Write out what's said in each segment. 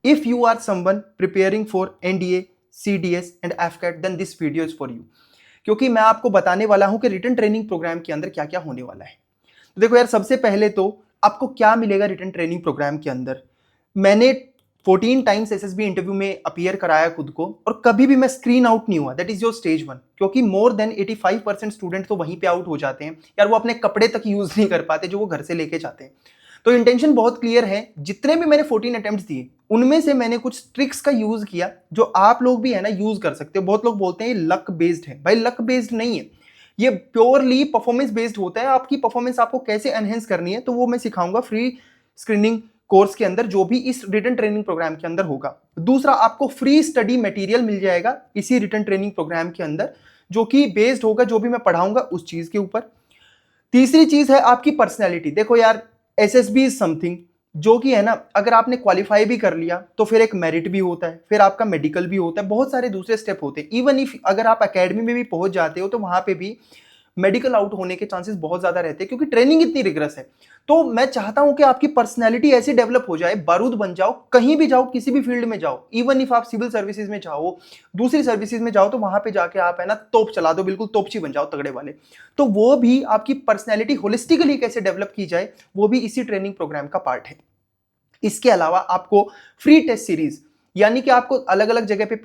If you are someone preparing for NDA, CDS and AFCAT, then this video is for you. क्योंकि मैं आपको बताने वाला हूं कि रिटन ट्रेनिंग प्रोग्राम के अंदर क्या क्या होने वाला है। तो देखो यार, सबसे पहले तो आपको क्या मिलेगा रिटन ट्रेनिंग प्रोग्राम के अंदर। मैंने 14 टाइम्स एसएसबी इंटरव्यू में अपीयर कराया खुद को, और कभी भी मैं स्क्रीन आउट नहीं हुआ। That is your stage 1। क्योंकि मोर देन 85% स्टूडेंट तो वहीं पे आउट हो जाते हैं यार, वो अपने कपड़े तक यूज नहीं कर पाते जो वो घर से लेके जाते हैं। तो इंटेंशन बहुत क्लियर है। जितने भी मैंने 14 अटेम्प्ट्स दिए उनमें से मैंने कुछ ट्रिक्स का यूज किया जो आप लोग भी है ना यूज कर सकते हो। बहुत लोग बोलते हैं ये लक बेस्ड है, भाई लक बेस्ड नहीं है, ये प्योरली परफॉर्मेंस बेस्ड होता है। आपकी परफॉर्मेंस आपको कैसे एनहेंस करनी है तो वो मैं सिखाऊंगा फ्री स्क्रीनिंग कोर्स के अंदर, जो भी इस रिटन ट्रेनिंग प्रोग्राम के अंदर होगा। दूसरा, आपको फ्री स्टडी मटेरियल मिल जाएगा इसी रिटन ट्रेनिंग प्रोग्राम के अंदर, जो कि बेस्ड होगा जो भी मैं पढ़ाऊंगा उस चीज के ऊपर। तीसरी चीज है आपकी पर्सनैलिटी। देखो यार, एसएसबी इज समथिंग जो कि है ना, अगर आपने क्वालिफाई भी कर लिया तो फिर एक मेरिट भी होता है, फिर आपका मेडिकल भी होता है, बहुत सारे दूसरे स्टेप होते हैं। इवन इफ अगर आप एकेडमी में भी पहुंच जाते हो तो वहां पे भी मेडिकल आउट होने के चांसेस बहुत ज्यादा रहते हैं, क्योंकि ट्रेनिंग इतनी रिगरस है। तो मैं चाहता हूं कि आपकी पर्सनैलिटी ऐसी डेवलप हो जाए, बारूद बन जाओ, कहीं भी जाओ, किसी भी फील्ड में जाओ। इवन इफ आप सिविल सर्विसेज में जाओ, दूसरी सर्विसेज में जाओ, तो वहां पे जाके आप है ना तोप चला दो, बिल्कुल तोपची बन जाओ, तगड़े वाले। तो वो भी आपकी पर्सनैलिटी होलिस्टिकली कैसे डेवलप की जाए, वो भी इसी ट्रेनिंग प्रोग्राम का पार्ट है। इसके अलावा आपको फ्री टेस्ट सीरीज, यानी कि आपको अलग अलग जगह पे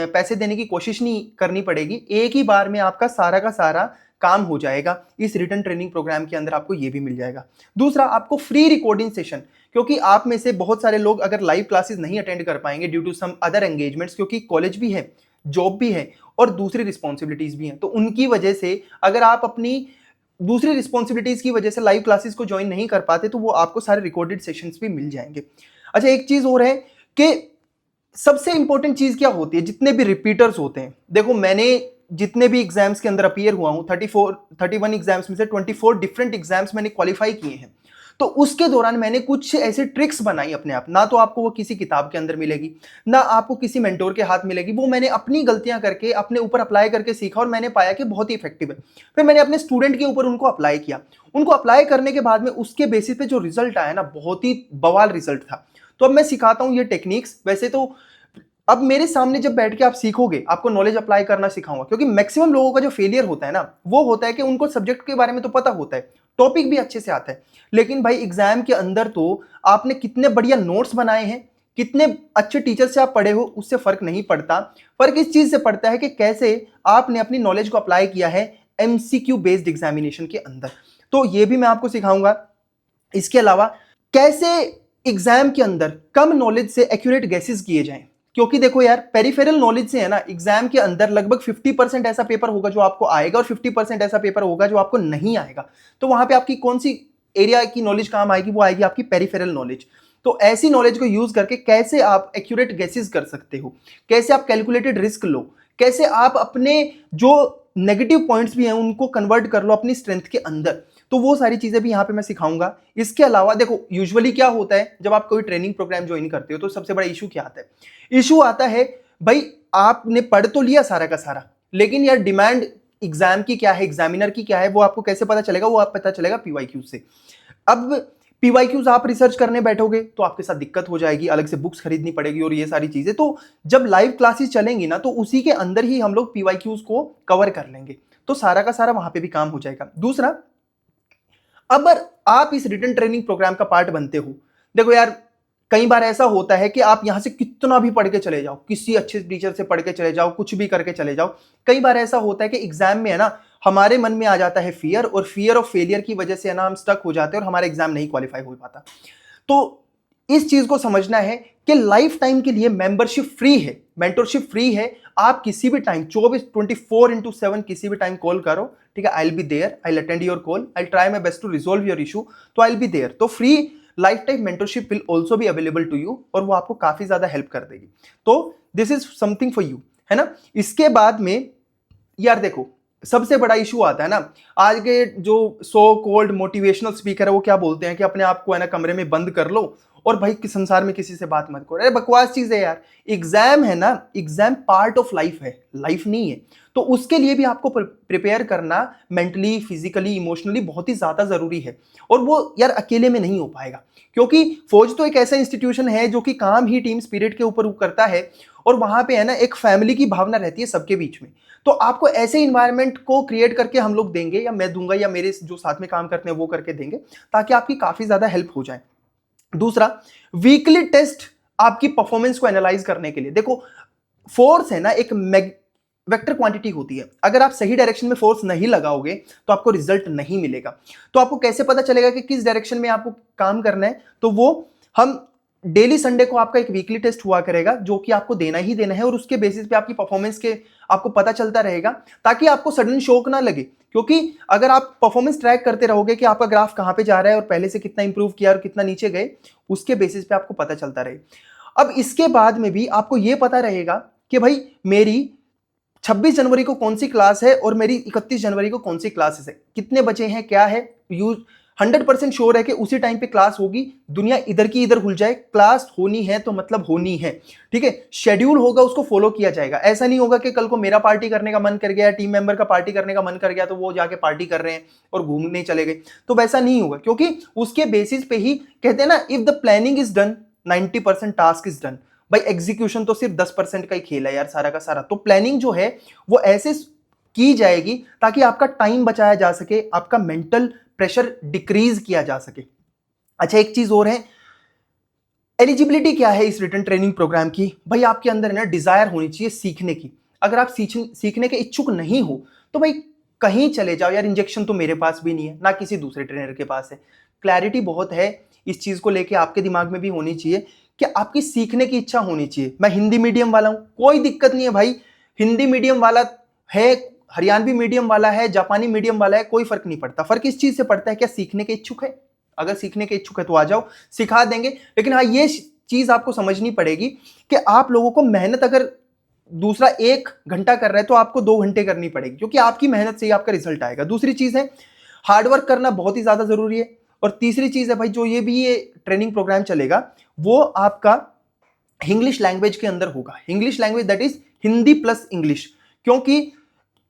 पैसे देने की कोशिश नहीं करनी पड़ेगी, एक ही बार में आपका सारा का सारा काम हो जाएगा। इस रिटन ट्रेनिंग प्रोग्राम के अंदर आपको ये भी मिल जाएगा। दूसरा, आपको फ्री रिकॉर्डिंग सेशन, क्योंकि आप में से बहुत सारे लोग अगर लाइव क्लासेस नहीं अटेंड कर पाएंगे due to some other engagements, क्योंकि कॉलेज भी है, जॉब भी है और दूसरी रिस्पॉन्सिबिलिटीज भी हैं, तो उनकी वजह से अगर आप अपनी दूसरी रिस्पॉन्सिबिलिटीज की वजह से लाइव क्लासेस को ज्वाइन नहीं कर पाते तो वो आपको सारे रिकॉर्डेड सेशंस भी मिल जाएंगे। अच्छा, एक चीज और है कि सबसे इंपॉर्टेंट चीज क्या होती है, जितने भी रिपीटर्स होते हैं, देखो मैंने जितने भी एग्जाम्स के अंदर अपीयर हुआ हूं, 31 एग्जाम्स में से 24 डिफरेंट एग्जाम्स मैंने क्वालिफाई किए हैं। तो उसके दौरान मैंने कुछ ऐसे ट्रिक्स बनाई अपने आप, ना तो आपको वो किसी किताब के अंदर मिलेगी, ना आपको किसी मेंटोर के हाथ मिलेगी, वो मैंने अपनी गलतियां करके अपने ऊपर अप्लाई करके सीखा और मैंने पाया कि बहुत ही इफेक्टिव है। फिर मैंने अपने स्टूडेंट के ऊपर उनको अप्लाई किया, उनको अप्लाई करने के बाद में उसके बेसिस पे जो रिजल्ट आया ना, बहुत ही बवाल रिजल्ट था। तो अब मैं सिखाता हूं ये टेक्निक्स। वैसे तो अब मेरे सामने जब बैठ के आप सीखोगे, आपको नॉलेज अप्लाई करना सिखाऊंगा, क्योंकि मैक्सिमम लोगों का जो फेलियर होता है ना, वो होता है कि उनको सब्जेक्ट के बारे में तो पता होता है, टॉपिक भी अच्छे से आता है, लेकिन भाई एग्जाम के अंदर तो आपने कितने बढ़िया नोट्स बनाए हैं, कितने अच्छे टीचर से आप पढ़े हो, उससे फर्क नहीं पड़ता। फर्क इस चीज से पड़ता है कि कैसे आपने अपनी नॉलेज को अप्लाई किया है एमसीक्यू बेस्ड एग्जामिनेशन के अंदर। तो ये भी मैं आपको सिखाऊंगा। इसके अलावा कैसे एग्जाम के अंदर कम नॉलेज से एक्यूरेट गेसेस किए जाएं, क्योंकि देखो यार, पेरिफेरल नॉलेज से है ना, एग्जाम के अंदर लगभग 50% ऐसा पेपर होगा जो आपको आएगा और 50% ऐसा पेपर होगा जो आपको नहीं आएगा। तो वहां पे आपकी कौन सी एरिया की नॉलेज काम आएगी, वो आएगी आपकी पेरिफेरल नॉलेज। तो ऐसी नॉलेज को यूज करके कैसे आप एक्यूरेट गेसेस कर सकते हो, कैसे आप कैलकुलेटेड रिस्क लो, कैसे आप अपने जो नेगेटिव पॉइंट्स भी हैं उनको कन्वर्ट कर लो अपनी स्ट्रेंथ के अंदर, तो वो सारी चीजें भी यहां पे मैं सिखाऊंगा। इसके अलावा देखो, यूजुअली क्या होता है जब आप कोई ट्रेनिंग प्रोग्राम ज्वाइन करते हो तो सबसे बड़ा इशू क्या आता है, इशू आता है भाई आपने पढ़ तो लिया सारा का सारा, लेकिन यार डिमांड एग्जाम की क्या है, एग्जामिनर की क्या है, वो आपको कैसे पता चलेगा, वो आप पता चलेगा पीवाईक्यू से। अब पीवाईक्यूज आप रिसर्च करने बैठोगे तो आपके साथ दिक्कत हो जाएगी, अलग से बुक्स खरीदनी पड़ेगी और ये सारी चीजें। तो जब लाइव क्लासेस चलेंगी ना, तो उसी के अंदर ही हम लोग पीवाईक्यूज को कवर कर लेंगे, तो सारा का सारा वहां पे भी काम हो जाएगा। दूसरा, अगर आप इस रिटन ट्रेनिंग प्रोग्राम का पार्ट बनते हो, देखो यार, कई बार ऐसा होता है कि आप यहां से कितना भी पढ़ के चले जाओ, किसी अच्छे टीचर से पढ़ के चले जाओ, कुछ भी करके चले जाओ, कई बार ऐसा होता है कि एग्जाम में है ना हमारे मन में आ जाता है फियर, और फियर ऑफ फेलियर की वजह से है ना हम स्टक हो जाते हैं और हमारा एग्जाम नहीं क्वालिफाई हो पाता। तो इस चीज को समझना है कि लाइफ टाइम के लिए मेंबरशिप फ्री है, मेंटरशिप फ्री है। आप किसी भी टाइम 24/7 किसी भी टाइम कॉल करो, ठीक है, I will be there, I will attend your call, I will try my best to resolve your issue, तो आई विल बी देयर। तो free life time mentorship will also be available to you, और वो आपको काफी ज्यादा help कर देगी। तो this is something for you, है ना। इसके बाद में यार देखो, सबसे बड़ा इशू आता है ना, आज के जो सो कॉल्ड मोटिवेशनल स्पीकर है वो क्या बोलते हैं कि अपने आप को है ना कमरे में बंद कर लो और भाई संसार में किसी से बात मत करो, अरे बकवास चीज है यार। एग्जाम है ना, एग्जाम पार्ट ऑफ लाइफ है, लाइफ नहीं है। तो उसके लिए भी आपको प्रिपेयर करना मेंटली, फिजिकली, इमोशनली बहुत ही ज्यादा जरूरी है। और वो यार अकेले में नहीं हो पाएगा, क्योंकि फौज तो एक ऐसा इंस्टीट्यूशन है जो कि काम ही टीम स्पिरिट के ऊपर करता है, और वहां पे है ना एक फैमिली की भावना रहती है सबके बीच में। तो आपको ऐसे इन्वायरमेंट को क्रिएट करके हम लोग देंगे, या मैं दूंगा, या मेरे जो साथ में काम करते हैं वो करके देंगे, ताकि आपकी काफी ज्यादा हेल्प हो जाए। दूसरा, वीकली टेस्ट आपकी परफॉर्मेंस को एनालाइज करने के लिए। देखो फोर्स है ना एक वेक्टर क्वांटिटी होती है, अगर आप सही डायरेक्शन में फोर्स नहीं लगाओगे तो आपको रिजल्ट नहीं मिलेगा। तो आपको कैसे पता चलेगा कि किस डायरेक्शन में आपको काम करना है? तो वो हम डेली संडे को आपका एक वीकली टेस्ट हुआ करेगा, जो कि आपको देना ही देना है, और उसके बेसिस पे आपकी परफॉर्मेंस के आपको पता चलता रहेगा, ताकि आपको सडन शॉक ना लगे। क्योंकि अगर आप परफॉर्मेंस ट्रैक करते रहोगे कि आपका ग्राफ कहां पे जा रहा है और पहले से कितना इंप्रूव किया और कितना नीचे गए, उसके बेसिस पे आपको पता चलता रहे। अब इसके बाद में भी आपको यह पता रहेगा कि भाई मेरी 26 जनवरी को कौन सी क्लास है और मेरी 31 जनवरी को कौन सी क्लासेस है, कितने बचे हैं, क्या है। यूज 100% श्योर है कि उसी टाइम पे क्लास होगी, दुनिया इधर की इधर हुल जाए, क्लास होनी है तो मतलब होनी है, ठीक है। शेड्यूल होगा, उसको फॉलो किया जाएगा। ऐसा नहीं होगा कि कल को मेरा पार्टी करने का मन कर गया, टीम मेंबर का पार्टी करने का मन कर गया तो वो जाके पार्टी कर रहे हैं और घूमने चले गए, तो वैसा नहीं होगा। क्योंकि उसके बेसिस पे ही कहते हैं ना, if the planning is done 90% task is done. भाई एग्जीक्यूशन तो सिर्फ 10% का ही खेल है यार, सारा का सारा। तो प्लानिंग जो है वो ऐसे की जाएगी ताकि आपका टाइम बचाया जा सके, आपका मेंटल प्रेशर डिक्रीज किया जा सके। अच्छा, एक चीज और है, एलिजिबिलिटी क्या है इस रिटन ट्रेनिंग प्रोग्राम की? भाई आपके अंदर है ना डिजायर होनी चाहिए सीखने की। अगर आप सीखने के इच्छुक नहीं हो तो भाई कहीं चले जाओ यार, इंजेक्शन तो मेरे पास भी नहीं है, ना किसी दूसरे ट्रेनर के पास है। क्लैरिटी बहुत है इस चीज को लेके, आपके दिमाग में भी होनी चाहिए कि आपकी सीखने की इच्छा होनी चाहिए। मैं हिंदी मीडियम वाला हूं, कोई दिक्कत नहीं है भाई, हिंदी मीडियम वाला है, हरियाणवी मीडियम वाला है, जापानी मीडियम वाला है, कोई फर्क नहीं पड़ता। फर्क इस चीज से पड़ता है क्या सीखने के इच्छुक है। अगर सीखने के इच्छुक है तो आ जाओ, सिखा देंगे। लेकिन हाँ, ये चीज आपको समझनी पड़ेगी कि आप लोगों को मेहनत अगर दूसरा 1 घंटा कर रहा है तो आपको 2 घंटे करनी पड़ेगी, क्योंकि आपकी मेहनत से ही आपका रिजल्ट आएगा। दूसरी चीज है, हार्डवर्क करना बहुत ही ज्यादा जरूरी है। और तीसरी चीज है भाई, जो ये ट्रेनिंग प्रोग्राम चलेगा वो आपका इंग्लिश लैंग्वेज के अंदर होगा। English language that is Hindi plus English, क्योंकि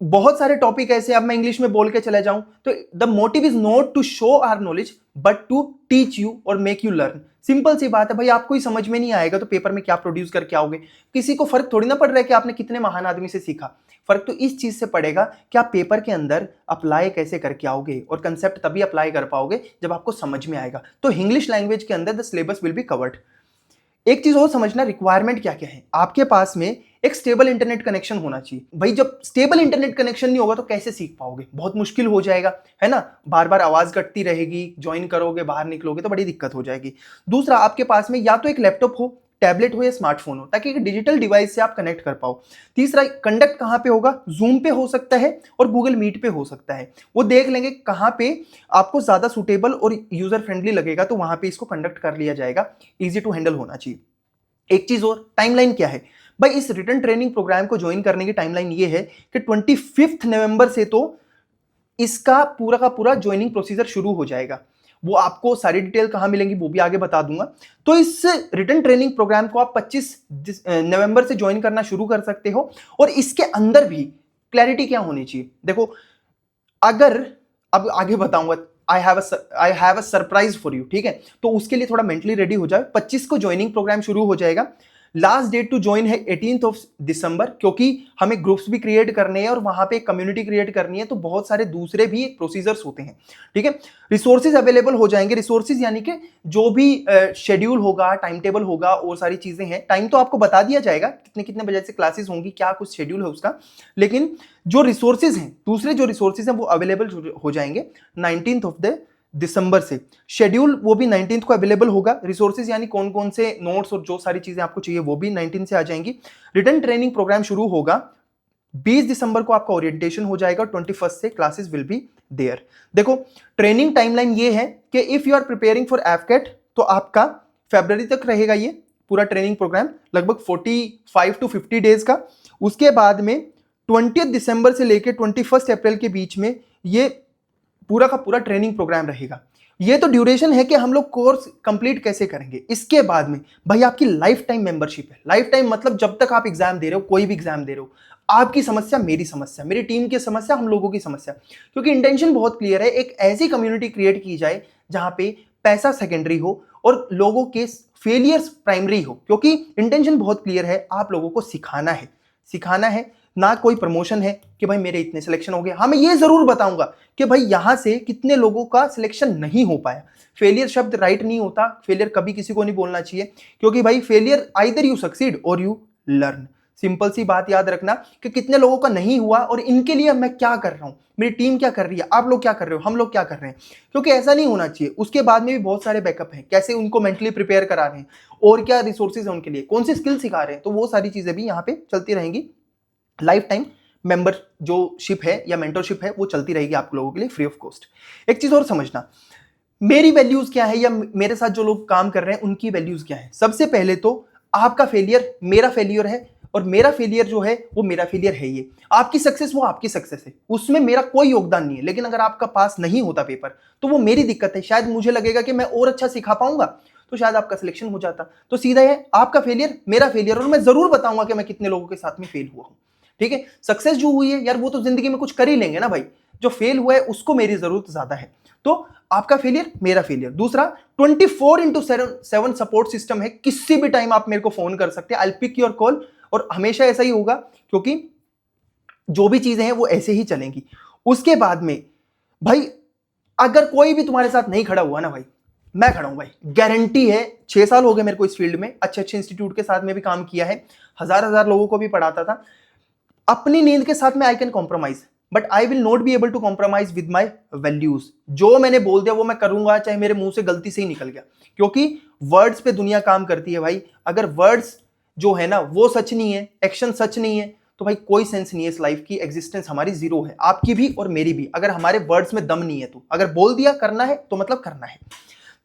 बहुत सारे टॉपिक ऐसे, अब मैं इंग्लिश में बोल के चले जाऊं तो the motive is not to show our knowledge but to teach you और मेक यू लर्न। सिंपल सी बात है भाई, आपको ही समझ में नहीं आएगा तो पेपर में क्या प्रोड्यूस करके आओगे? किसी को फर्क थोड़ी ना पड़ रहा है कि आपने कितने महान आदमी से सीखा। फर्क तो इस चीज से पड़ेगा कि आप पेपर के अंदर अप्लाई कैसे करके आओगे, और कंसेप्ट तभी अप्लाई कर पाओगे जब आपको समझ में आएगा। तो इंग्लिश लैंग्वेज के अंदर the syllabus will be covered. एक चीज और समझना, रिक्वायरमेंट क्या क्या है। आपके पास में एक स्टेबल इंटरनेट कनेक्शन होना चाहिए। भाई जब स्टेबल इंटरनेट कनेक्शन नहीं होगा तो कैसे सीख पाओगे? बहुत मुश्किल हो जाएगा, है ना। बार बार आवाज कटती रहेगी, ज्वाइन करोगे बाहर निकलोगे तो बड़ी दिक्कत हो जाएगी। दूसरा, आपके पास में या तो एक लैपटॉप हो, टैबलेट हो या स्मार्टफोन हो, ताकि एक डिजिटल डिवाइस से आप कनेक्ट कर पाओ। तीसरा, कंडक्ट कहां पे होगा? जूम पे हो सकता है और गूगल मीट पे हो सकता है। वो देख लेंगे कहां पे आपको ज्यादा सुटेबल और यूजर फ्रेंडली लगेगा, तो वहां पे इसको कंडक्ट कर लिया जाएगा। इजी टू हैंडल होना चाहिए। एक चीज और, टाइमलाइन क्या है भाई? इस रिटन ट्रेनिंग प्रोग्राम को ज्वाइन करने की टाइमलाइन ये है कि 25 नवंबर से तो इसका पूरा का पूरा ज्वाइनिंग प्रोसीजर शुरू हो जाएगा। वो आपको सारी डिटेल कहां मिलेंगी वो भी आगे बता दूंगा। तो इस रिटन ट्रेनिंग प्रोग्राम को आप 25 नवंबर से ज्वाइन करना शुरू कर सकते हो। और इसके अंदर भी क्लैरिटी क्या होनी चाहिए? देखो, अगर अब आगे बताऊंगा, I have a surprise for you, ठीक है। तो उसके लिए थोड़ा मेंटली रेडी हो जाए। 25 को ज्वाइनिंग प्रोग्राम शुरू हो जाएगा। लास्ट डेट टू ज्वाइन है 18 दिसंबर, क्योंकि हमें ग्रुप्स भी क्रिएट करने हैं और वहां पे कम्युनिटी क्रिएट करनी है, तो बहुत सारे दूसरे भी प्रोसीजर्स होते हैं, ठीक है। रिसोर्सेज अवेलेबल हो जाएंगे। रिसोर्सेज यानी कि जो भी शेड्यूल होगा, टाइम टेबल होगा और सारी चीजें हैं। टाइम तो आपको बता दिया जाएगा कितने कितने बजे से क्लासेस होंगी, क्या कुछ शेड्यूल है उसका। लेकिन जो रिसोर्सेज हैं, दूसरे जो रिसोर्सेज हैं वो अवेलेबल हो जाएंगे 19 दिसंबर से। शेड्यूल वो भी 19 को अवेलेबल होगा। रिसोर्सेज यानी कौन कौन से नोट्स और जो सारी चीजें आपको चाहिए वो भी 19 से आ जाएंगी। रिटन ट्रेनिंग प्रोग्राम शुरू होगा 20 दिसंबर को, आपका ओरिएंटेशन हो जाएगा। 21 से क्लासेस विल बी देयर। देखो, ट्रेनिंग टाइमलाइन ये है कि if you are preparing for AFCAT तो आपका फरवरी तक रहेगा ये पूरा ट्रेनिंग प्रोग्राम, लगभग 45 to 50 डेज का। उसके बाद में 20 दिसंबर से लेकर 21 अप्रैल के बीच में ये पूरा का पूरा ट्रेनिंग प्रोग्राम रहेगा। ये तो ड्यूरेशन है कि हम लोग कोर्स कंप्लीट कैसे करेंगे। इसके बाद में भाई आपकी लाइफ टाइम मेंबरशिप है। लाइफ टाइम मतलब जब तक आप एग्जाम दे रहे हो, कोई भी एग्जाम दे रहे हो, आपकी समस्या मेरी समस्या, मेरी टीम की समस्या, हम लोगों की समस्या। क्योंकि इंटेंशन बहुत क्लियर है, एक ऐसी कम्युनिटी क्रिएट की जाए जहां पे पैसा सेकेंडरी हो और लोगों के फेलियर्स प्राइमरी हो। क्योंकि इंटेंशन बहुत क्लियर है, आप लोगों को सिखाना है, सिखाना है, ना कोई प्रमोशन है कि भाई मेरे इतने सिलेक्शन हो गए। हाँ, मैं ये जरूर बताऊंगा कि भाई यहां से कितने लोगों का सिलेक्शन नहीं हो पाया। फेलियर शब्द राइट नहीं होता, फेलियर कभी किसी को नहीं बोलना चाहिए, क्योंकि भाई फेलियर आइदर यू सक्सीड और यू लर्न। सिंपल सी बात याद रखना कि कितने लोगों का नहीं हुआ और इनके लिए मैं क्या कर रहा हूं, मेरी टीम क्या कर रही है, आप लोग क्या कर रहे हो, हम लोग क्या कर रहे हैं। क्योंकि ऐसा नहीं होना चाहिए। उसके बाद में भी बहुत सारे बैकअप हैं, कैसे उनको मेंटली प्रिपेयर करा रहे हैं और क्या रिसोर्सेज है उनके लिए, कौन सी स्किल सिखा रहे हैं, तो वो सारी चीजें भी यहाँ पे चलती रहेंगी। लाइफ टाइम मेंबर जो शिप है या मेंटरशिप है वो चलती रहेगी आप लोगों के लिए फ्री ऑफ कॉस्ट। एक चीज और समझना, मेरी वैल्यूज क्या है या मेरे साथ जो लोग काम कर रहे हैं उनकी वैल्यूज क्या है। सबसे पहले तो आपका फेलियर मेरा फेलियर है और मेरा फेलियर जो है वो मेरा फेलियर है। ये आपकी सक्सेस वो आपकी सक्सेस है, उसमें मेरा कोई योगदान नहीं है। लेकिन अगर आपका पास नहीं होता पेपर तो वो मेरी दिक्कत है। शायद मुझे लगेगा कि मैं और अच्छा सिखा पाऊंगा तो शायद आपका सिलेक्शन हो जाता। तो सीधा है, आपका फेलियर मेरा फेलियर, और मैं जरूर बताऊंगा कि मैं कितने लोगों के साथ में फेल हुआ हूं। ठीक है, सक्सेस जो हुई है यार वो तो जिंदगी में कुछ कर ही लेंगे ना भाई, जो फेल हुआ है उसको मेरी जरूरत ज्यादा है। तो आपका फेलियर मेरा फेलियर। दूसरा, 24/7 सपोर्ट सिस्टम है, किसी भी टाइम आप मेरे को फोन कर सकते हैं, I will pick your call, और हमेशा ऐसा ही होगा क्योंकि जो भी चीजें हैं वो ऐसे ही चलेंगी। उसके बाद में भाई अगर कोई भी तुम्हारे साथ नहीं खड़ा हुआ ना भाई, मैं खड़ा हूं भाई, गारंटी है। 6 साल हो गए मेरे को इस फील्ड में, अच्छे अच्छे इंस्टीट्यूट के साथ में भी काम किया है, हजार हजार लोगों को भी पढ़ाता था। अपनी नींद के साथ में I can compromise, but I will not be able to compromise with my values. जो मैंने बोल दिया वो मैं करूंगा, चाहे मेरे मुंह से गलती से ही निकल गया। क्योंकि वर्ड्स पे दुनिया काम करती है भाई। अगर वर्ड्स जो है ना वो सच नहीं है, एक्शन सच नहीं है, तो भाई कोई सेंस नहीं है इस लाइफ की। एग्जिस्टेंस हमारी जीरो है, आपकी भी और मेरी भी, अगर हमारे वर्ड्स में दम नहीं है। तो अगर बोल दिया करना है तो मतलब करना है।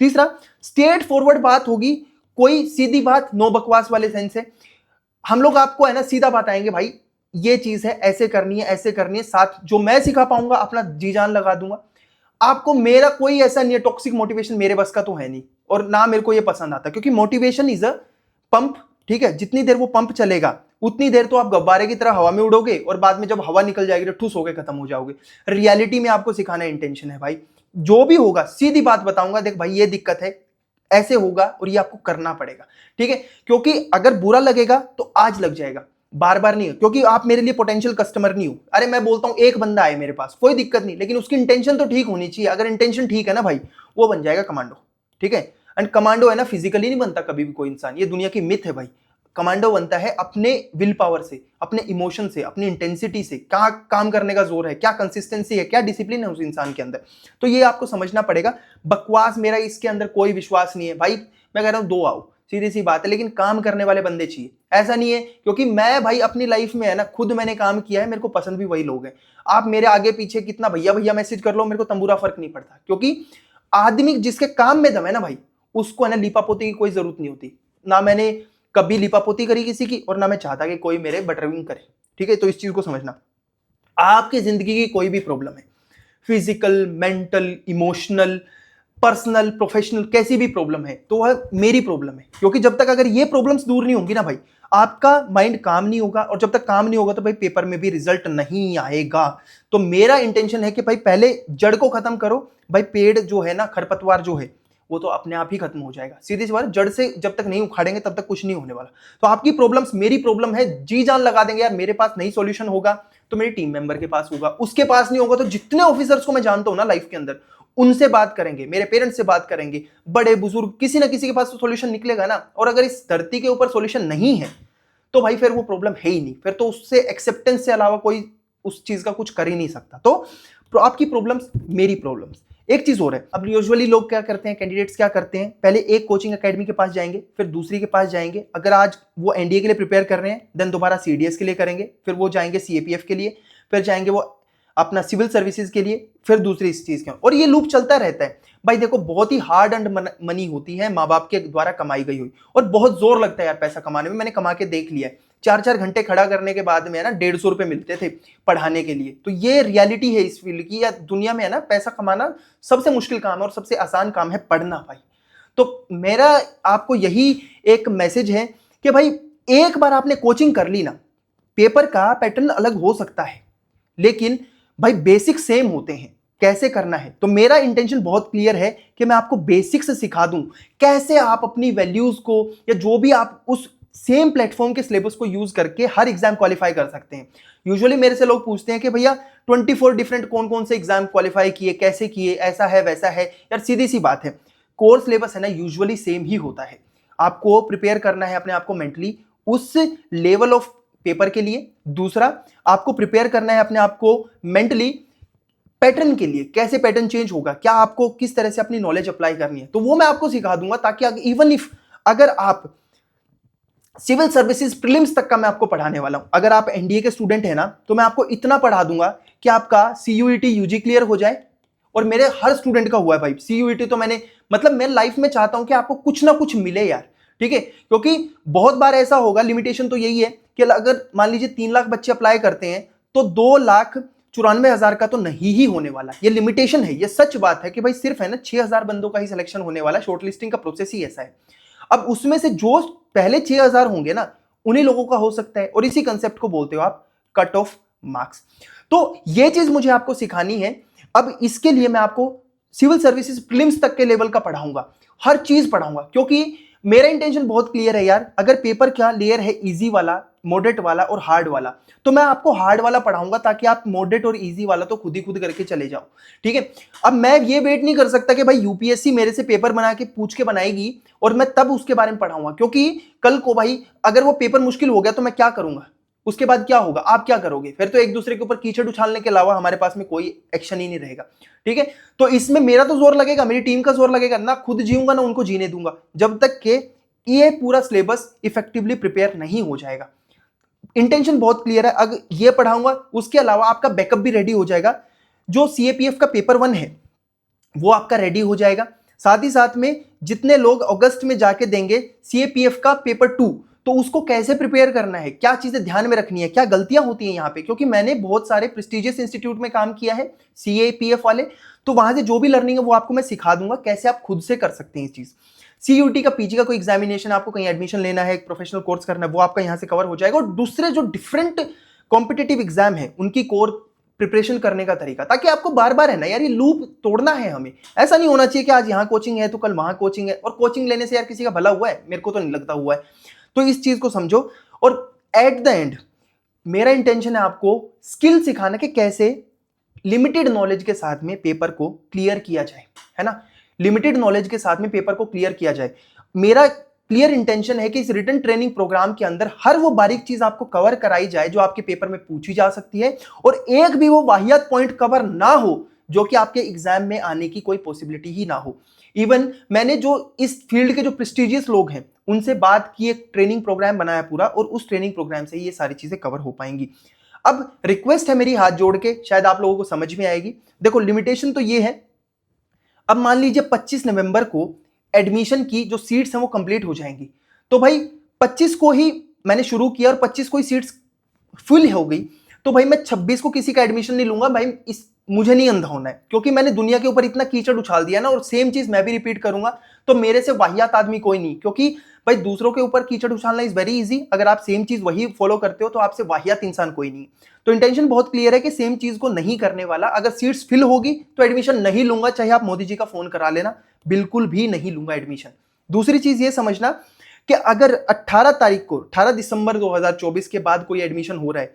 तीसरा, स्ट्रेट फॉरवर्ड बात होगी, कोई सीधी बात, नो बकवास वाले सेंस है। हम लोग आपको है ना सीधा बताएंगे भाई ये चीज है, ऐसे करनी है, ऐसे करनी है, साथ जो मैं सिखा पाऊंगा अपना जी जान लगा दूंगा। आपको मेरा कोई ऐसा नहीं है, टॉक्सिक मोटिवेशन मेरे बस का तो है नहीं, और ना मेरे को ये पसंद आता, क्योंकि मोटिवेशन इज अ पंप। ठीक है, जितनी देर वो पंप चलेगा उतनी देर तो आप गब्बारे की तरह हवा में उड़ोगे और बाद में जब हवा निकल जाएगी तो ठुस होकर खत्म हो जाओगे। रियलिटी में आपको सिखाना इंटेंशन है भाई। जो भी होगा सीधी बात बताऊंगा, देख भाई ये दिक्कत है, ऐसे होगा और ये आपको करना पड़ेगा। ठीक है, क्योंकि अगर बुरा लगेगा तो आज लग जाएगा, बार बार नहीं हो। क्योंकि आप मेरे लिए पोटेंशियल कस्टमर नहीं हो। अरे मैं बोलता हूं एक बंदा आए मेरे पास, कोई दिक्कत नहीं, लेकिन उसकी इंटेंशन तो ठीक होनी चाहिए। अगर इंटेंशन ठीक है ना भाई, वो बन जाएगा कमांडो। ठीक है, एंड कमांडो है ना फिजिकली नहीं बनता कभी भी कोई इंसान, ये दुनिया की मिथ है भाई। कमांडो बनता है अपने विल पावर से, अपने इमोशन से, अपनी इंटेंसिटी से, क्या काम करने का जोर है, क्या कंसिस्टेंसी है, क्या डिसिप्लिन है उस इंसान के अंदर। तो ये आपको समझना पड़ेगा। बकवास मेरा इसके अंदर कोई विश्वास नहीं है भाई। मैं कह रहा हूं दो आओ, सीधी सी बात है, लेकिन काम करने वाले बंदे चाहिए। ऐसा नहीं है, क्योंकि मैं भाई अपनी लाइफ में है ना खुद मैंने काम किया है, मेरे को पसंद भी वही लोग हैं। आप मेरे आगे पीछे कितना भैया भैया मैसेज कर लो, मेरे को तंबूरा फर्क नहीं पड़ता। क्योंकि आदमी जिसके काम में दम है ना भाई, उसको है ना लिपापोती की कोई जरूरत नहीं होती। ना मैंने कभी लिपापोती करी किसी की, और ना मैं चाहता कि कोई मेरे बटरविंग करे। ठीक है, तो इस चीज को समझना। आपकी जिंदगी की कोई भी प्रॉब्लम है, physical, mental, emotional, personal, professional, कैसी भी प्रॉब्लम है तो वह मेरी प्रॉब्लम है। क्योंकि जब तक अगर ये प्रॉब्लम्स दूर नहीं होंगी ना भाई, आपका माइंड काम नहीं होगा, और जब तक काम नहीं होगा तो भाई पेपर में भी रिजल्ट नहीं आएगा। तो मेरा इंटेंशन है कि भाई पहले जड़ को खत्म करो। भाई पेड़ जो है ना, खरपतवार जो है वो तो अपने आप ही खत्म हो जाएगा। सीधी सी बात, जड़ से जब तक नहीं उखाड़ेंगे तब तक कुछ नहीं होने वाला। तो आपकी प्रॉब्लम्स मेरी प्रॉब्लम है, जी जान लगा देंगे यार। मेरे पास नहीं सॉल्यूशन होगा तो मेरी टीम मेंबर के पास होगा, उसके पास नहीं होगा तो जितने ऑफिसर्स को मैं जानता हूं ना लाइफ के अंदर, उनसे बात करेंगे, मेरे पेरेंट्स से बात करेंगे, बड़े बुजुर्ग, किसी ना किसी के पास तो सॉल्यूशन निकलेगा ना। और अगर इस धरती के ऊपर सॉल्यूशन नहीं है तो भाई फिर वो प्रॉब्लम है ही नहीं, फिर तो उससे एक्सेप्टेंस से अलावा कोई उस चीज का कुछ कर ही नहीं सकता। तो आपकी प्रॉब्लम्स मेरी प्रॉब्लम्स। एक चीज और है, अब यूजुअली लोग क्या करते हैं, कैंडिडेट्स क्या करते हैं, पहले एक कोचिंग एकेडमी के पास जाएंगे, फिर दूसरी के पास जाएंगे। अगर आज वो एनडीए के लिए प्रिपेयर कर रहे हैं, देन दोबारा सीडीएस के लिए करेंगे, फिर वो जाएंगे सीएपीएफ के लिए, फिर जाएंगे वो अपना सिविल सर्विसेज के लिए, फिर दूसरी इस चीज के, और ये लूप चलता रहता है। भाई देखो, बहुत ही हार्ड एंड मनी होती है माँ बाप के द्वारा कमाई गई हुई, और बहुत जोर लगता है यार पैसा कमाने में। मैंने कमा के देख लिया है, 4-4 घंटे खड़ा करने के बाद में है ना 150 रुपए मिलते थे पढ़ाने के लिए। तो ये रियलिटी है इस फील्ड की, या दुनिया में है ना पैसा कमाना सबसे मुश्किल काम है और सबसे आसान काम है पढ़ना भाई। तो मेरा आपको यही एक मैसेज है कि भाई एक बार आपने कोचिंग कर ली ना, पेपर का पैटर्न अलग हो सकता है लेकिन भाई बेसिक सेम होते हैं कैसे करना है। तो मेरा इंटेंशन बहुत क्लियर है कि मैं आपको बेसिक्स सिखा दूं, कैसे आप अपनी वैल्यूज को या जो भी आप उस सेम प्लेटफॉर्म के सिलेबस को यूज करके हर एग्जाम क्वालिफाई कर सकते हैं। यूजुअली मेरे से लोग पूछते हैं कि भैया 24 डिफरेंट कौन कौन से एग्जाम क्वालिफाई किए, कैसे किए, ऐसा है वैसा है। यार सीधी सी बात है, कोर्स सिलेबस है ना यूजुअली सेम ही होता है। आपको प्रिपेयर करना है अपने आप को मेंटली उस लेवल ऑफ पेपर के लिए। दूसरा, आपको प्रिपेयर करना है अपने आप को मेंटली पैटर्न के लिए, कैसे पैटर्न चेंज होगा, क्या आपको किस तरह से अपनी नॉलेज अप्लाई करनी है, तो वो मैं आपको सिखा दूंगा। ताकि इवन इफ अगर आप सिविल सर्विसेज प्रीलिम्स तक का मैं आपको पढ़ाने वाला हूं, अगर आप एनडीए के स्टूडेंट है ना, तो मैं आपको इतना पढ़ा दूंगा कि आपका सीयूईटी यूजी क्लियर हो जाए। और मेरे हर स्टूडेंट का हुआ है भाई सीयूईटी, तो मैंने मतलब मैं लाइफ में चाहता हूं कि आपको कुछ ना कुछ मिले यार, ठीक है। क्योंकि बहुत बार ऐसा होगा, लिमिटेशन तो यही है कि अगर मान लीजिए 3 लाख बच्चे अप्लाई करते हैं तो 2,94,000 का तो नहीं ही होने वाला। ये लिमिटेशन है, ये सच बात है कि भाई सिर्फ है ना 6,000 बंदों का ही सिलेक्शन होने वाला। शॉर्टलिस्टिंग का प्रोसेस ही ऐसा है। अब उसमें से जो पहले 6,000 होंगे ना, उन्हीं लोगों का हो सकता है, और इसी कंसेप्ट को बोलते हो आप कट ऑफ मार्क्स। तो ये चीज मुझे आपको सिखानी है। अब इसके लिए मैं आपको सिविल सर्विसेज प्रीलिम्स तक के लेवल का पढ़ाऊंगा, हर चीज पढ़ाऊंगा, क्योंकि मेरा इंटेंशन बहुत क्लियर है यार। अगर पेपर क्या लेयर है इजी वाला, मॉडरेट वाला और हार्ड वाला, तो मैं आपको हार्ड वाला पढ़ाऊंगा ताकि आप मॉडरेट और इजी वाला तो खुद ही खुद करके चले जाओ, ठीक है। अब मैं ये वेट नहीं कर सकता कि भाई यूपीएससी मेरे से पेपर बना के पूछ के बनाएगी और मैं तब उसके बारे में पढ़ाऊंगा, क्योंकि कल को भाई अगर वो पेपर मुश्किल हो गया तो मैं क्या करूंगा, उसके बाद क्या होगा, आप क्या करोगे? फिर तो एक दूसरे के ऊपर कीचड़ उछालने के अलावा हमारे पास में कोई एक्शन ही नहीं रहेगा, ठीक है। तो इसमें मेरा तो जोर लगेगा, मेरी टीम का जोर लगेगा, ना खुद जीऊंगा ना उनको जीने दूंगा, जब तक के ये पूरा सिलेबस इफेक्टिवली प्रिपेयर नहीं हो जाएगा। इंटेंशन बहुत क्लियर है, अगर ये पढ़ाऊंगा उसके अलावा आपका बैकअप भी रेडी हो जाएगा। जो सीएपीएफ का पेपर 1 है वो आपका रेडी हो जाएगा। साथ ही साथ में जितने लोग अगस्त में जाके देंगे सीएपीएफ का पेपर 2, तो उसको कैसे प्रिपेयर करना है, क्या चीजें ध्यान में रखनी है, क्या गलतियां होती हैं यहाँ पे, क्योंकि मैंने बहुत सारे प्रेस्टिजियस इंस्टीट्यूट में काम किया है सीएपीएफ वाले, तो वहां से जो भी लर्निंग है वो आपको मैं सिखा दूंगा कैसे आप खुद से कर सकते हैं इस चीज। सीयूटी का पीजी का कोई एग्जामिनेशन, आपको कहीं एडमिशन लेना है, एक प्रोफेशनल कोर्स करना है, वो आपका यहाँ से कवर हो जाएगा। और दूसरे जो डिफरेंट कॉम्पिटेटिव एग्जाम है उनकी कोर प्रिपरेशन करने का तरीका, ताकि आपको बार बार है ना यार ये लूप तोड़ना है हमें। ऐसा नहीं होना चाहिए कि आज यहाँ कोचिंग है तो कल वहां कोचिंग है, और कोचिंग लेने से यार किसी का भला हुआ है, मेरे को तो नहीं लगता हुआ है। तो इस चीज को समझो। और एट द एंड मेरा इंटेंशन है आपको स्किल सिखाना कि कैसे लिमिटेड नॉलेज के साथ में पेपर को क्लियर किया जाए, है ना। लिमिटेड नॉलेज के साथ में पेपर को क्लियर किया जाए। मेरा क्लियर इंटेंशन है कि इस रिटन ट्रेनिंग प्रोग्राम के अंदर हर वो बारीक चीज आपको कवर कराई जाए जो आपके पेपर में पूछी जा सकती है, और एक भी वो वाहियात पॉइंट कवर ना हो जो कि आपके एग्जाम में आने की कोई पॉसिबिलिटी ही ना हो। इवन मैंने जो इस फील्ड के जो प्रेस्टिजियस लोग हैं उनसे बात की, एक ट्रेनिंग प्रोग्राम बनाया पूरा, और उस ट्रेनिंग प्रोग्राम से ये सारी चीजें कवर हो पाएंगी। अब रिक्वेस्ट है मेरी हाथ जोड़ के, शायद आप लोगों को समझ में आएगी। देखो लिमिटेशन तो ये है, अब मान लीजिए 25 नवंबर को एडमिशन की जो सीट्स हैं वो कंप्लीट हो जाएंगी, तो भाई 25 को ही मैंने शुरू किया और 25 को ही सीट्स फुल हो गई, तो भाई मैं 26 को किसी का एडमिशन नहीं लूंगा भाई। इस मुझे नहीं अंधा होना है, क्योंकि मैंने दुनिया के ऊपर इतना कीचड़ उछाल दिया ना, और सेम चीज मैं भी रिपीट करूंगा तो मेरे से वाहियात आदमी कोई नहीं। क्योंकि भाई दूसरों के ऊपर कीचड़ उछालना इज वेरी इजी, अगर आप सेम चीज वही फॉलो करते हो तो आपसे वाहियात इंसान कोई नहीं। तो इंटेंशन बहुत क्लियर है कि सेम चीज को नहीं करने वाला। अगर सीट्स फिल होगी तो एडमिशन नहीं लूंगा, चाहे आप मोदी जी का फोन करा लेना, बिल्कुल भी नहीं लूंगा एडमिशन। दूसरी चीज ये समझना कि अगर 18 तारीख को 18 दिसंबर 2024 के बाद कोई एडमिशन हो रहा है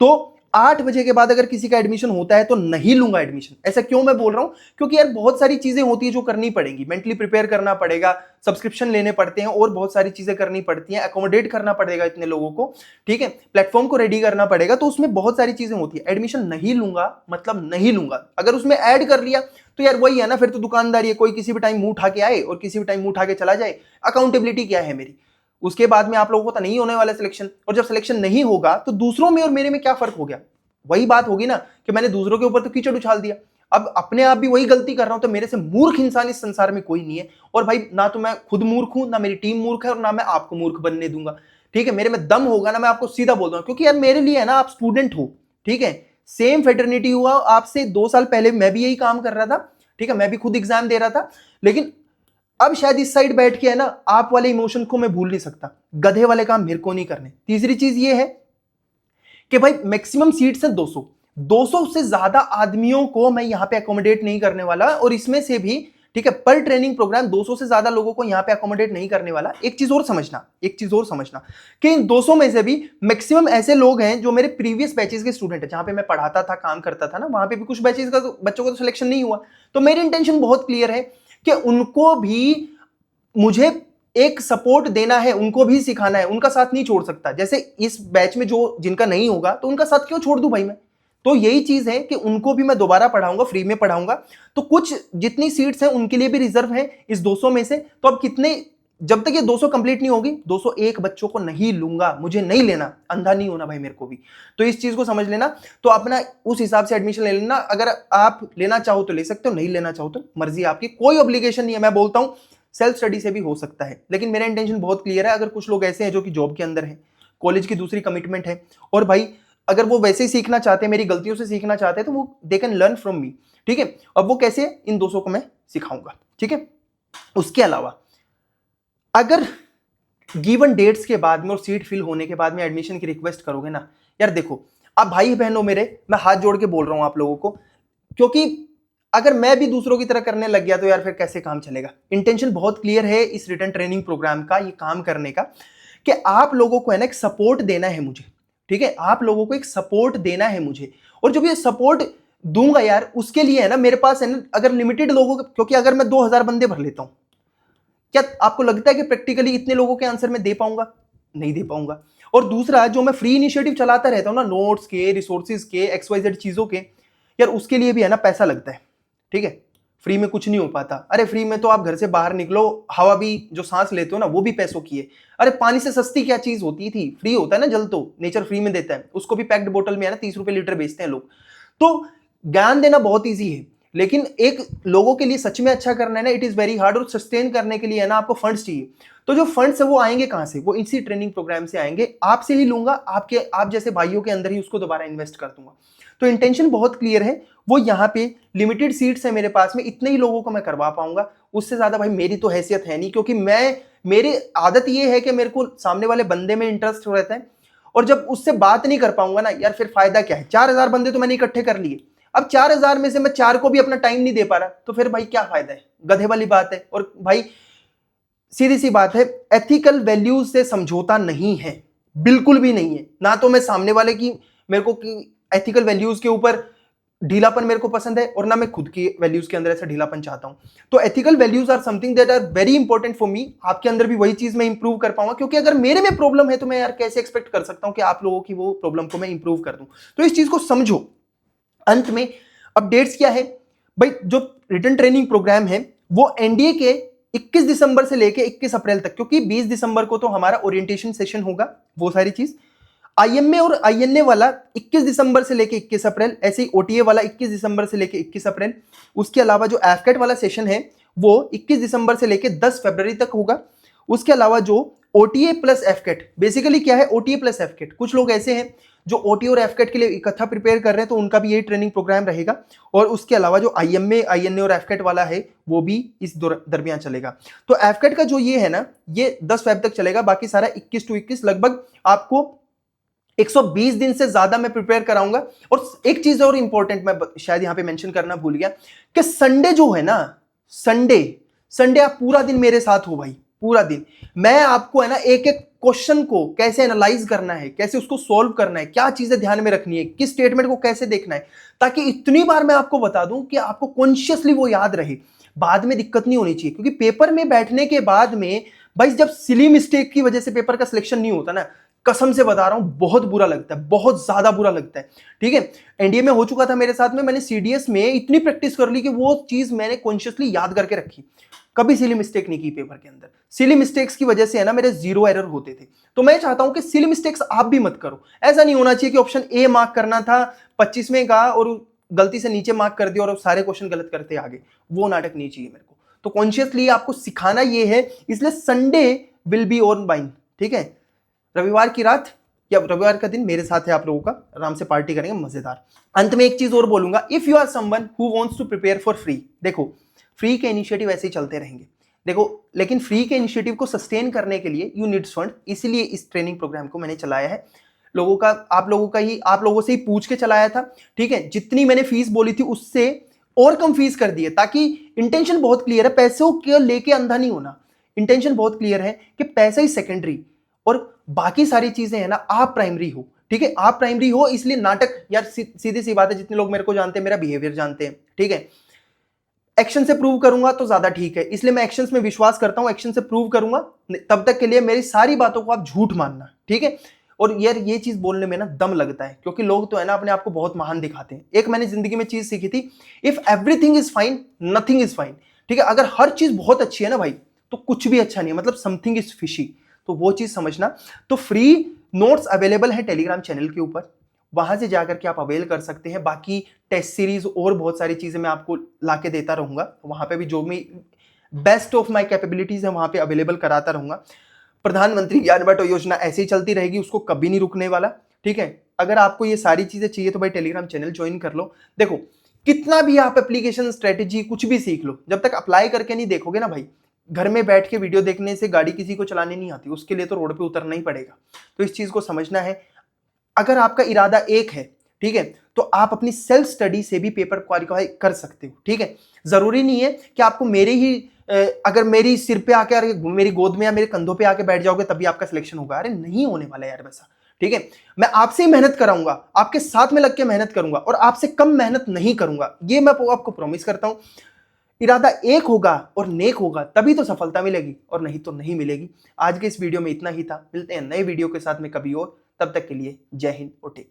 तो 8 बजे के बाद अगर किसी का एडमिशन होता है तो नहीं लूंगा एडमिशन। ऐसा क्यों मैं बोल रहा हूं? क्योंकि यार बहुत सारी चीजें होती है जो करनी पड़ेगी, मेंटली प्रिपेयर करना पड़ेगा, सब्सक्रिप्शन लेने पड़ते हैं, और बहुत सारी चीजें करनी पड़ती हैं, अकोमोडेट करना पड़ेगा इतने लोगों को, ठीक है, प्लेटफॉर्म को रेडी करना पड़ेगा, तो उसमें बहुत सारी चीजें होती है। एडमिशन नहीं लूंगा मतलब नहीं लूंगा। अगर उसमें ऐड कर लिया तो यार वही है ना, फिर तो दुकानदारी है, कोई किसी भी टाइम मुंह उठा के आए और किसी भी टाइम मुंह उठा के चला जाए। अकाउंटेबिलिटी क्या है मेरी? उसके बाद में आप लोगों को तो नहीं होने वाला सिलेक्शन, और जब सिलेक्शन नहीं होगा तो दूसरों में और मेरे में क्या फर्क हो गया? वही बात होगी ना कि मैंने दूसरों के ऊपर तो कीचड़ उछाल दिया, अब अपने आप भी वही गलती कर रहा हूं, तो मेरे से मूर्ख इंसान इस संसार में कोई नहीं है। और भाई ना तो मैं खुद मूर्ख हूं, ना मेरी टीम मूर्ख है, और ना मैं आपको मूर्ख बनने दूंगा। ठीक है, मेरे में दम होगा ना, मैं आपको सीधा बोल रहा हूं, क्योंकि यार मेरे लिए है ना, आप स्टूडेंट हो, ठीक है, सेम फेटर्निटी हुआ आपसे 2 साल पहले, मैं भी यही काम कर रहा था, ठीक है, मैं भी खुद एग्जाम दे रहा था, लेकिन अब शायद इस साइड बैठ के है ना, आप वाले इमोशन को मैं भूल नहीं सकता, गधे वाले काम मेरे को नहीं करने। तीसरी चीज ये है कि भाई मैक्सिमम सीट्स है 200, 200 से ज्यादा आदमियों को मैं यहां पे अकोमोडेट नहीं करने वाला, और इसमें से भी ठीक है, पर ट्रेनिंग प्रोग्राम 200 से ज्यादा लोगों को यहां पे अकोमोडेट नहीं करने वाला। एक चीज और समझना, एक चीज और समझना कि इन 200 में से भी मैक्सिमम ऐसे लोग हैं जो मेरे प्रीवियस बैचेस के स्टूडेंट है, जहां पे मैं पढ़ाता था, काम करता था ना, वहां पे भी कुछ बैचेस का बच्चों को तो सिलेक्शन नहीं हुआ। तो मेरी इंटेंशन बहुत क्लियर है कि उनको भी मुझे एक सपोर्ट देना है, उनको भी सिखाना है, उनका साथ नहीं छोड़ सकता। जैसे इस बैच में जो जिनका नहीं होगा तो उनका साथ क्यों छोड़ दूं भाई मैं? तो यही चीज है कि उनको भी मैं दोबारा पढ़ाऊंगा, फ्री में पढ़ाऊंगा। तो कुछ जितनी सीट्स हैं उनके लिए भी रिजर्व है इस 200 में से। तो अब कितने, जब तक ये 200 कंप्लीट नहीं होगी, 201 बच्चों को नहीं लूंगा, मुझे नहीं लेना, अंधा नहीं होना भाई मेरे को भी। तो इस चीज को समझ लेना, तो अपना उस हिसाब से एडमिशन ले लेना। अगर आप लेना चाहो तो ले सकते हो, नहीं लेना चाहो तो मर्जी आपकी, कोई ऑब्लिगेशन नहीं है। मैं बोलता हूं सेल्फ स्टडी से भी हो सकता है, लेकिन मेरा इंटेंशन बहुत क्लियर है। अगर कुछ लोग ऐसे हैं जो कि जॉब के अंदर है, कॉलेज की दूसरी कमिटमेंट है, और भाई अगर वो वैसे ही सीखना चाहते हैं, मेरी गलतियों से सीखना चाहते हैं, तो वो they can learn from me, ठीक है। अब वो कैसे, इन 200 को मैं सिखाऊंगा, ठीक है। उसके अलावा अगर गिवन डेट्स के बाद में और सीट फिल होने के बाद में एडमिशन की रिक्वेस्ट करोगे ना, यार देखो, अब भाई बहनों मेरे, मैं हाथ जोड़ के बोल रहा हूं आप लोगों को, क्योंकि अगर मैं भी दूसरों की तरह करने लग गया तो यार फिर कैसे काम चलेगा। इंटेंशन बहुत क्लियर है इस रिटर्न ट्रेनिंग प्रोग्राम का, ये काम करने का, कि आप लोगों को है ना एक सपोर्ट देना है मुझे, ठीक है, आप लोगों को एक सपोर्ट देना है मुझे। और जब ये सपोर्ट दूंगा यार, उसके लिए है ना मेरे पास है ना, अगर लिमिटेड लोगों, क्योंकि अगर मैं 2000 बंदे भर लेता हूं, क्या आपको लगता है कि प्रैक्टिकली इतने लोगों के आंसर मैं दे पाऊंगा? नहीं दे पाऊंगा। और दूसरा, जो मैं फ्री इनिशिएटिव चलाता रहता हूं ना, नोट्स के, रिसोर्सेज के, XYZ चीजों के, यार उसके लिए भी है ना पैसा लगता है, ठीक है। फ्री में कुछ नहीं हो पाता। अरे फ्री में तो आप घर से बाहर निकलो, हवा भी जो सांस लेते हो ना, वो भी पैसों की है। अरे पानी से सस्ती क्या चीज होती थी? फ्री होता है ना जल, तो नेचर फ्री में देता है, उसको भी पैक्ड बोतल में है ना 30 रुपए लीटर बेचते हैं लोग। तो ज्ञान देना बहुत ईजी है, लेकिन एक लोगों के लिए सच में अच्छा करना है ना, इट इज वेरी हार्ड। और सस्टेन करने के लिए है ना आपको फंड्स चाहिए। तो जो फंड्स है वो आएंगे कहां से? वो इसी ट्रेनिंग प्रोग्राम से आएंगे, आपसे ही लूंगा, आपके आप जैसे भाइयों के अंदर ही उसको दोबारा इन्वेस्ट कर दूंगा। तो इंटेंशन बहुत क्लियर है, वो यहाँ पे लिमिटेड सीट्स है मेरे पास में, इतने ही लोगों को मैं करवा पाऊंगा, उससे ज्यादा भाई मेरी तो हैसियत है नहीं। क्योंकि मेरी आदत ये है कि मेरे को सामने वाले बंदे में इंटरेस्ट रहता है, और जब उससे बात नहीं कर पाऊंगा ना यार, फिर फायदा क्या है? 4000 बंदे तो मैंने इकट्ठे कर लिए, अब 4000 में से मैं 4 को भी अपना टाइम नहीं दे पा रहा, तो फिर भाई क्या फायदा है? गधे वाली बात है। और भाई सीधी सी बात है, एथिकल वैल्यूज से समझौता नहीं है, बिल्कुल भी नहीं है। ना तो मैं सामने वाले की, मेरे को एथिकल वैल्यूज के ऊपर ढीलापन मेरे को पसंद है, और ना मैं खुद की वैल्यूज के अंदर ऐसा ढीलापन चाहता हूं। तो ethical values are something that are very important for me. आपके अंदर भी वही चीज मैं इंप्रूव कर पाऊंगा, क्योंकि अगर मेरे में प्रॉब्लम है तो मैं यार कैसे एक्सपेक्ट कर सकता हूं कि आप लोगों की वो प्रॉब्लम को मैं इंप्रूव कर दूं। तो इस चीज को समझो। अंत में अपडेट्स क्या है भाई? जो रिटर्न ट्रेनिंग प्रोग्राम है वो एनडीए के 21 दिसंबर से लेके 21 अप्रैल तक, क्योंकि 20 दिसंबर को तो हमारा ओरिएंटेशन सेशन होगा, वो सारी चीज। आईएमए और आईएनए वाला 21 दिसंबर से लेके 21 अप्रैल, ऐसे ही ओटीए वाला 21 दिसंबर से लेके 21 अप्रैल। उसके अलावा जो एफकेट वाला सेशन है वो 21 दिसंबर से लेके 10 फरवरी तक होगा। उसके अलावा जो ओटीए प्लस एफकेट, बेसिकली क्या है ओटीए प्लस एफकेट, कुछ लोग ऐसे हैं जो ओटीए और एफकेट के लिए इकट्ठा प्रिपेयर कर रहे हैं, तो उनका भी यही ट्रेनिंग प्रोग्राम रहेगा। और उसके अलावा जो आईएमए, आईएनए और एफकेट वाला है वो भी इस दरमियान चलेगा। तो एफकेट का जो ये है ना, ये 10 फेब तक चलेगा, बाकी सारा 21 to 21, लगभग आपको 120 दिन से ज्यादा मैं प्रिपेयर कराऊंगा। और एक चीज और इंपॉर्टेंट मैं शायद यहां पे मेंशन करना भूल गया, कि संडे जो है ना, संडे आप पूरा दिन मेरे साथ हो भाई, पूरा दिन। मैं आपको है ना एक एक क्वेश्चन को कैसे एनालाइज करना है, कैसे उसको सॉल्व करना है, क्या चीजें ध्यान में रखनी है, किस स्टेटमेंट को कैसे देखना है, ताकि इतनी बार मैं आपको बता दूं कि आपको कॉन्शियसली वो याद रहे, बाद में दिक्कत नहीं होनी चाहिए। क्योंकि पेपर में बैठने के बाद में भाई जब सिली मिस्टेक की वजह से पेपर का सिलेक्शन नहीं होता ना, कसम से बता रहा हूं बहुत बुरा लगता है, बहुत ज्यादा बुरा लगता है। ठीक है, एनडीए में हो चुका था मेरे साथ में, मैंने सीडीएस में इतनी प्रैक्टिस कर ली कि वो चीज मैंने कॉन्शियसली याद करके रखी। कभी सिली मिस्टेक नहीं की पेपर के अंदर। सिली मिस्टेक्स की वजह से है ना मेरे 0 एरर होते थे। तो मैं चाहता हूं कि सिली मिस्टेक्स आप भी मत करो। ऐसा नहीं होना चाहिए कि ऑप्शन ए मार्क करना था 25 में का और गलती से नीचे मार्क कर दिया और सारे क्वेश्चन गलत करते आगे। वो नाटक नहीं चाहिए मेरे को। तो कॉन्शियसली आपको सिखाना ये है, इसलिए Sunday will be on mine, ठीक है। रविवार की रात या रविवार का दिन मेरे साथ है आप लोगों का, आराम से पार्टी करेंगे मजेदार। अंत में एक चीज और बोलूंगा, if you are someone who wants to prepare for free, देखो फ्री के इनिशिएटिव ऐसे ही चलते रहेंगे, देखो लेकिन फ्री के इनिशिएटिव को सस्टेन करने के लिए यू नीड्स फंड, इसीलिए इस ट्रेनिंग प्रोग्राम को मैंने चलाया है। लोगों का आप लोगों से ही पूछ के चलाया था, ठीक है। जितनी मैंने फीस बोली थी उससे और कम फीस कर दी है, ताकि इंटेंशन बहुत क्लियर है, पैसों के लेके अंधा नहीं होना। इंटेंशन बहुत क्लियर है कि पैसा ही सेकेंडरी और बाकी सारी चीजें है ना आप प्राइमरी हो, ठीक है। आप प्राइमरी हो, इसलिए नाटक यार सीधी सी बात है, जितने लोग मेरे को जानते हैं मेरा बिहेवियर जानते हैं, ठीक है। एक्शन से प्रूव करूंगा तो ज्यादा ठीक है, इसलिए मैं एक्शंस में विश्वास करता हूं, एक्शन से प्रूव करूंगा। तब तक के लिए मेरी सारी बातों को आप झूठ मानना, ठीक है। और यार ये चीज बोलने में ना दम लगता है, क्योंकि लोग तो है ना अपने आप को बहुत महान दिखाते हैं। एक मैंने जिंदगी में चीज सीखी थी, if everything is fine nothing is fine, ठीक है। अगर हर चीज बहुत अच्छी है ना भाई तो कुछ भी अच्छा नहीं है, मतलब समथिंग इज फिशी। तो वो चीज समझना। तो फ्री नोट्स अवेलेबल है टेलीग्राम चैनल के ऊपर, वहां से जाकर के आप अवेल कर सकते हैं। बाकी टेस्ट सीरीज और बहुत सारी चीजें मैं आपको लाके देता रहूंगा, वहां पे भी जो भी बेस्ट ऑफ माय कैपेबिलिटीज है वहां पे अवेलेबल कराता रहूंगा। प्रधानमंत्री ज्ञान बांटो योजना ऐसे ही चलती रहेगी, उसको कभी नहीं रुकने वाला, ठीक है। अगर आपको ये सारी चीजें चाहिए तो भाई टेलीग्राम चैनल ज्वाइन कर लो। देखो कितना भी आप एप्लीकेशन स्ट्रेटेजी कुछ भी सीख लो, जब तक अप्लाई करके नहीं देखोगे ना भाई, घर में बैठ के वीडियो देखने से गाड़ी किसी को चलाने नहीं आती, उसके लिए तो रोड पे उतरना ही पड़ेगा। तो इस चीज को समझना है। अगर आपका इरादा एक है, ठीक है, तो आप अपनी सेल्फ स्टडी से भी पेपर क्वालिफाई कर सकते हो, ठीक है। जरूरी नहीं है कि आपको मेरे ही अगर मेरी सिर पे आके मेरी गोद में या मेरे कंधों पे आके बैठ जाओगे तभी आपका सिलेक्शन होगा। अरे नहीं होने वाला यार वैसा, ठीक है। मैं आपसे ही मेहनत कराऊंगा, आपके साथ में लग के मेहनत करूंगा और आपसे कम मेहनत नहीं करूंगा, ये मैं आपको प्रॉमिस करता हूं। इरादा एक होगा और नेक होगा तभी तो सफलता मिलेगी, और नहीं तो नहीं मिलेगी। आज के इस वीडियो में इतना ही था, मिलते हैं नए वीडियो के साथ में कभी और, तब तक के लिए जय हिंद और टेक केयर।